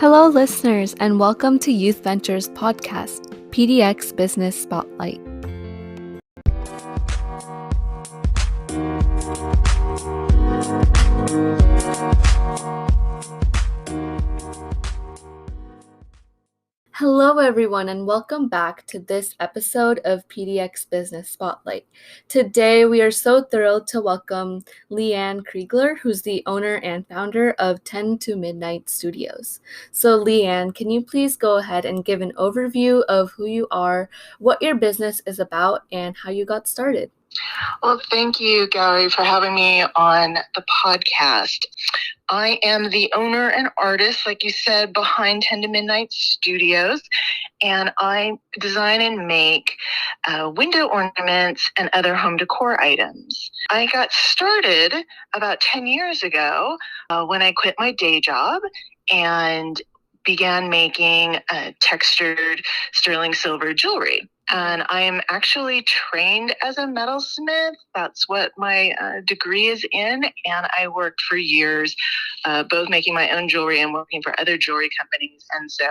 Hello, listeners, and welcome to Youth Ventures Podcast, PDX Business Spotlight. Hello, everyone, and welcome back to this episode of PDX Business Spotlight. Today, we are so thrilled to welcome Leanne Kriegler, who's the owner and founder of Ten2Midnight Studios. So, Leanne, can you please go ahead and give an overview of who you are, what your business is about, and how you got started? Well, thank you, Gary, for having me on the podcast. I am the owner and artist, like you said, behind Ten2Midnight Studios, and I design and make window ornaments and other home decor items. I got started about 10 years ago when I quit my day job and began making textured sterling silver jewelry. And I am actually trained as a metalsmith. That's what my degree is in. And I worked for years, both making my own jewelry and working for other jewelry companies. And so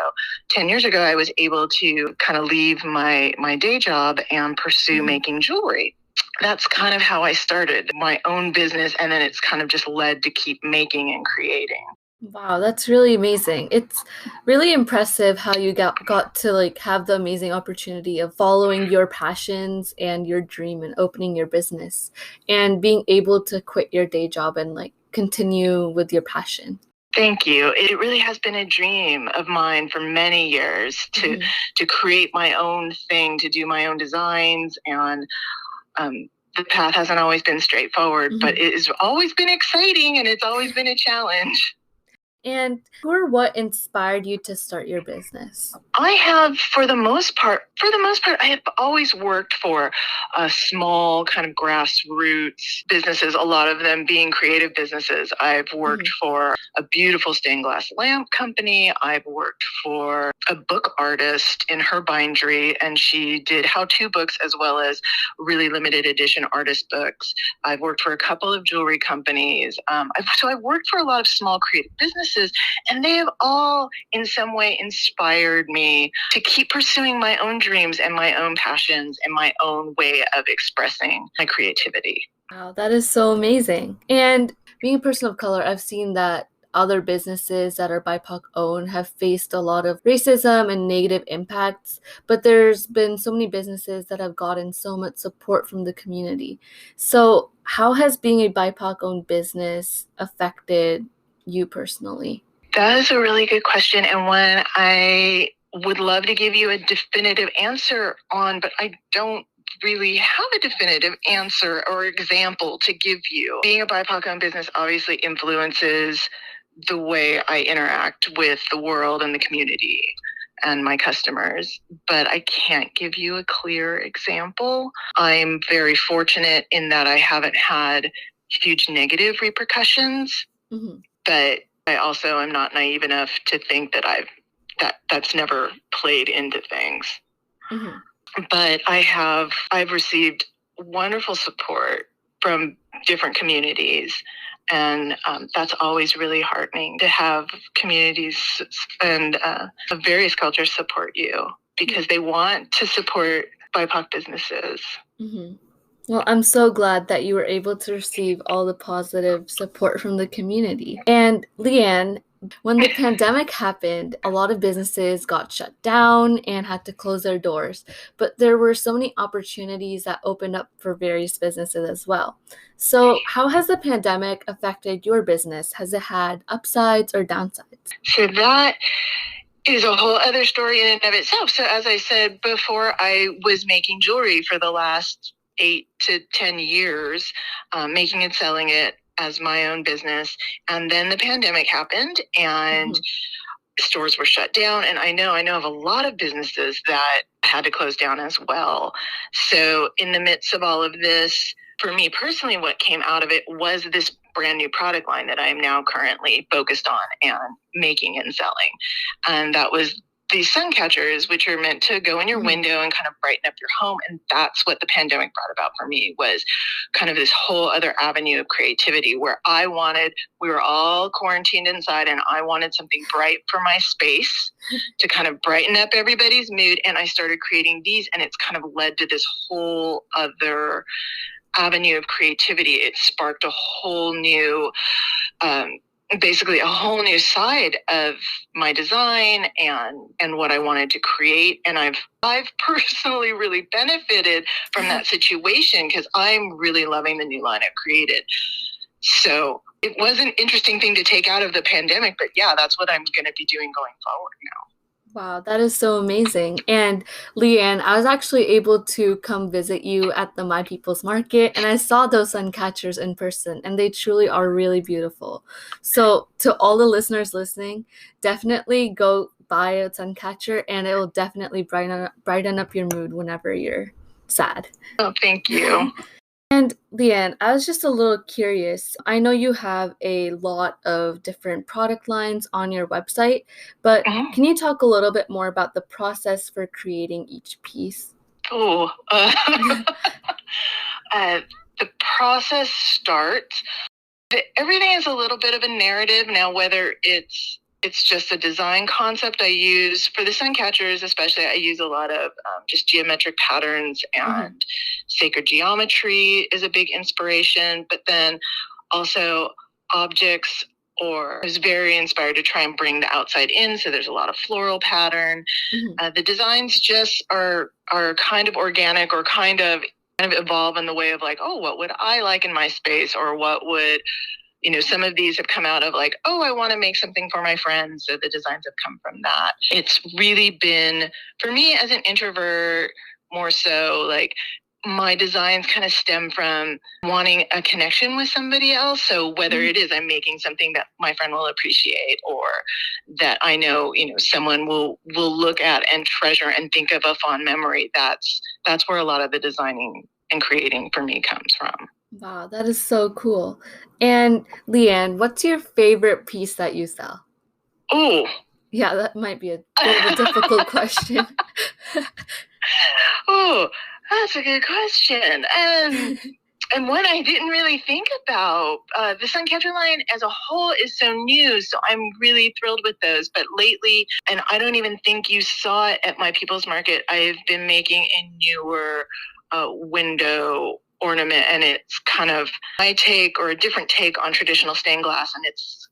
10 years ago, I was able to kind of leave my day job and pursue making jewelry. That's kind of how I started my own business. And then it's kind of just led to keep making and creating. Wow, that's really amazing. It's really impressive how you got to have the amazing opportunity of following your passions and your dream and opening your business and being able to quit your day job and continue with your passion. Thank you. It really has been a dream of mine for many years to create my own thing, to do my own designs, and the path hasn't always been straightforward, but it has always been exciting and it's always been a challenge. And who or what inspired you to start your business? I have, for the most part, I have always worked for small kind of grassroots businesses, a lot of them being creative businesses. I've worked for a beautiful stained glass lamp company. I've worked for a book artist in her bindery, and she did how-to books as well as really limited edition artist books. I've worked for a couple of jewelry companies. So I've worked for a lot of small creative businesses, and they have all in some way inspired me to keep pursuing my own dreams and my own passions and my own way of expressing my creativity. Wow, that is so amazing. And being a person of color, I've seen that other businesses that are BIPOC-owned have faced a lot of racism and negative impacts, but there's been so many businesses that have gotten so much support from the community. So how has being a BIPOC-owned business affected you personally? That is a really good question, and one I would love to give you a definitive answer on, but I don't really have a definitive answer or example to give you. Being a BIPOC-owned business obviously influences the way I interact with the world and the community and my customers, but I can't give you a clear example. I'm very fortunate in that I haven't had huge negative repercussions, but I also am not naive enough to think that that's never played into things. But I've received wonderful support from different communities, and that's always really heartening to have communities and of various cultures support you because they want to support BIPOC businesses. Well, I'm so glad that you were able to receive all the positive support from the community. And Leanne, when the pandemic happened, a lot of businesses got shut down and had to close their doors, but there were so many opportunities that opened up for various businesses as well. So how has the pandemic affected your business? Has it had upsides or downsides? So that is a whole other story in and of itself. So as I said before, I was making jewelry for the last 8 to 10 years, making and selling it as my own business. And then the pandemic happened and stores were shut down. And I know of a lot of businesses that had to close down as well. So in the midst of all of this, for me personally, what came out of it was this brand new product line that I am now currently focused on and making and selling. And that was these sun catchers, which are meant to go in your window and kind of brighten up your home. And that's what the pandemic brought about for me, was kind of this whole other avenue of creativity where we were all quarantined inside, and I wanted something bright for my space to kind of brighten up everybody's mood. And I started creating these, and it's kind of led to this whole other avenue of creativity. It sparked a whole new, basically a whole new side of my design and what I wanted to create. And I've personally really benefited from that situation because I'm really loving the new line I've created. So it was an interesting thing to take out of the pandemic, but yeah, that's what I'm going to be doing going forward now. Wow, that is so amazing. And Leanne, I was actually able to come visit you at the My People's Market, and I saw those sun catchers in person, and they truly are really beautiful. So to all the listeners listening, definitely go buy a sun catcher, and it will definitely brighten up your mood whenever you're sad. Oh, thank you. And Leanne, I was just a little curious. I know you have a lot of different product lines on your website, but can you talk a little bit more about the process for creating each piece? Oh, the process starts. Everything is a little bit of a narrative now, whether it's just a design concept I use for the sun catchers, especially. I use a lot of just geometric patterns, and sacred geometry is a big inspiration, but then also objects, or I was very inspired to try and bring the outside in. So there's a lot of floral pattern. The designs just are kind of organic, or kind of evolve in the way of like, oh, what would I like in my space? Or what would, some of these have come out of like, oh, I want to make something for my friends. So the designs have come from that. It's really been, for me as an introvert, more so like my designs kind of stem from wanting a connection with somebody else. So whether it is I'm making something that my friend will appreciate, or that I know, someone will look at and treasure and think of a fond memory, that's where a lot of the designing and creating for me comes from. Wow, that is so cool. And Leanne, what's your favorite piece that you sell? Oh. Yeah, that might be a bit of a difficult question. Oh, that's a good question. And one I didn't really think about. The Suncatcher line as a whole is so new, so I'm really thrilled with those. But lately, and I don't even think you saw it at My People's Market, I've been making a newer window ornament, and it's kind of my take, or a different take on traditional stained glass,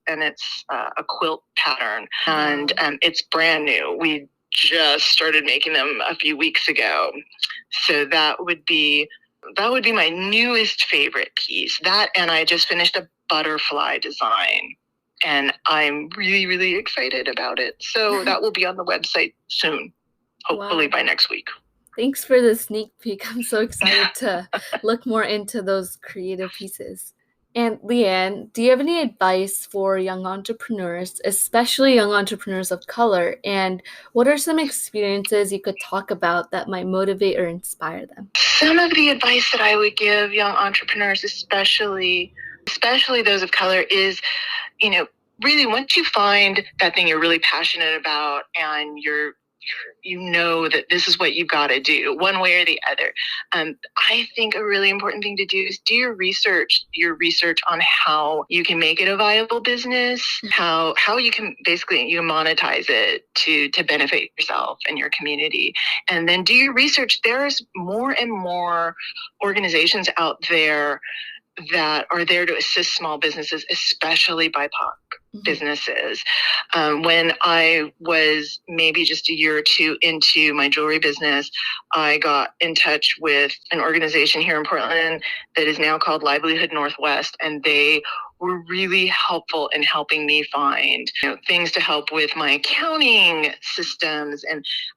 and it's a quilt pattern, and it's brand new. We just started making them a few weeks ago, so that would be my newest favorite piece. That, and I just finished a butterfly design, and I'm really, really excited about it. So that will be on the website soon, hopefully by next week. Thanks for the sneak peek. I'm so excited to look more into those creative pieces. And Leanne, do you have any advice for young entrepreneurs, especially young entrepreneurs of color? And what are some experiences you could talk about that might motivate or inspire them? Some of the advice that I would give young entrepreneurs, especially those of color, is, really once you find that thing you're really passionate about, and you know that this is what you've got to do one way or the other. I think a really important thing to do is do your research on how you can make it a viable business, how you can basically monetize it to benefit yourself and your community. And then do your research. There's more and more organizations out there that are there to assist small businesses, especially BIPOC businesses. When I was maybe just a year or two into my jewelry business, I got in touch with an organization here in Portland that is now called Livelihood Northwest, and they were really helpful in helping me find things to help with my accounting systems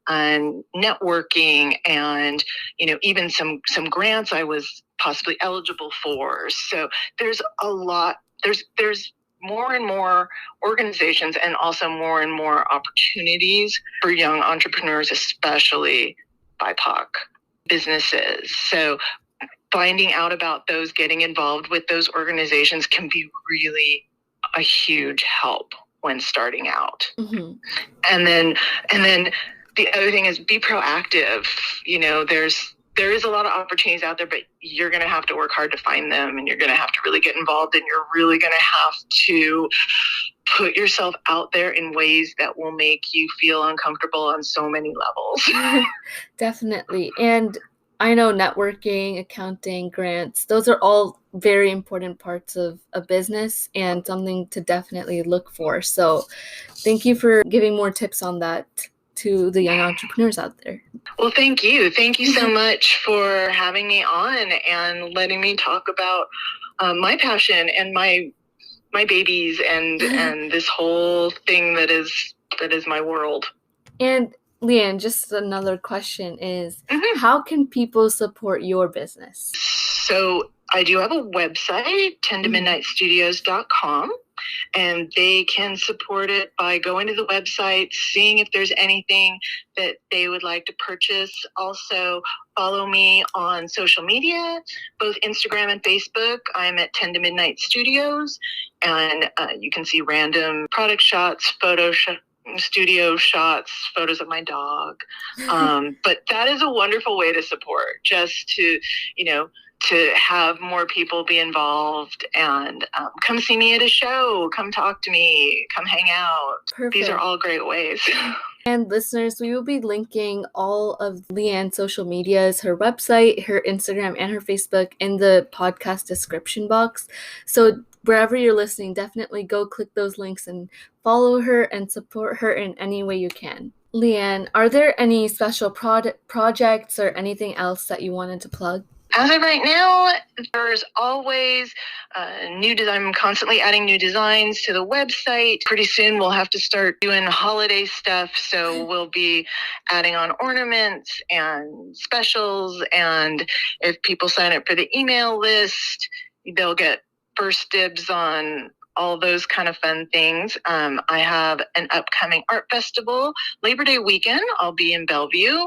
and networking, and even some grants I was possibly eligible for. So there's a lot. There's more and more organizations, and also more and more opportunities for young entrepreneurs, especially BIPOC businesses. So finding out about those, getting involved with those organizations can be really a huge help. when starting out. Mm-hmm. And then the other thing is be proactive. You know, there is a lot of opportunities out there, but you're going to have to work hard to find them, and you're going to have to really get involved, and you're really going to have to put yourself out there in ways that will make you feel uncomfortable on so many levels. Definitely. And I know networking, accounting, grants, those are all very important parts of a business and something to definitely look for. So thank you for giving more tips on that to the young entrepreneurs out there. Well, thank you. Thank you so much for having me on and letting me talk about my passion and my babies and this whole thing that is my world. And Leanne, just another question is, how can people support your business? So I do have a website, Ten2MidnightStudios.com, and they can support it by going to the website, seeing if there's anything that they would like to purchase. Also, follow me on social media, both Instagram and Facebook. I'm at Ten2Midnight Studios, and you can see random product shots, studio shots, photos of my dog. But that is a wonderful way to support, just to, to have more people be involved and come see me at a show, come talk to me, come hang out. Perfect. These are all great ways. And listeners, we will be linking all of Leanne's social medias, her website, her Instagram, and her Facebook in the podcast description box. So wherever you're listening, definitely go click those links and follow her and support her in any way you can. Leanne, are there any special projects or anything else that you wanted to plug? As of right now, there's always new design. I'm constantly adding new designs to the website. Pretty soon we'll have to start doing holiday stuff. So we'll be adding on ornaments and specials. And if people sign up for the email list, they'll get first dibs on all those kind of fun things. I have an upcoming art festival, Labor Day weekend. I'll be in Bellevue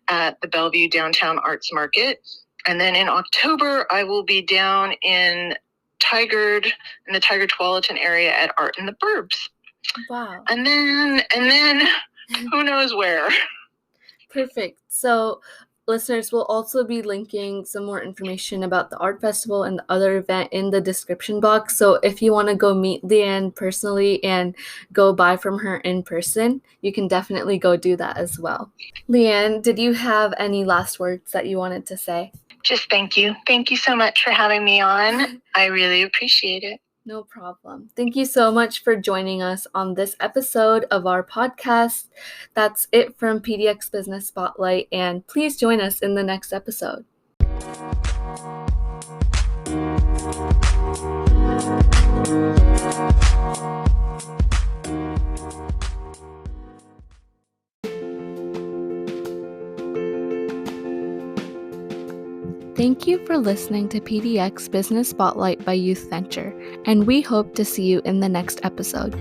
at the Bellevue Downtown Arts Market. And then in October, I will be down in the Tigard-Tualatin area at Art in the Burbs. Wow. And then who knows where. Perfect. So listeners, will also be linking some more information about the art festival and the other event in the description box. So if you want to go meet Leanne personally and go buy from her in person, you can definitely go do that as well. Leanne, did you have any last words that you wanted to say? Just thank you. Thank you so much for having me on. I really appreciate it. No problem. Thank you so much for joining us on this episode of our podcast. That's it from PDX Business Spotlight, and please join us in the next episode. Thank you for listening to PDX Business Spotlight by Youth Venture, and we hope to see you in the next episode.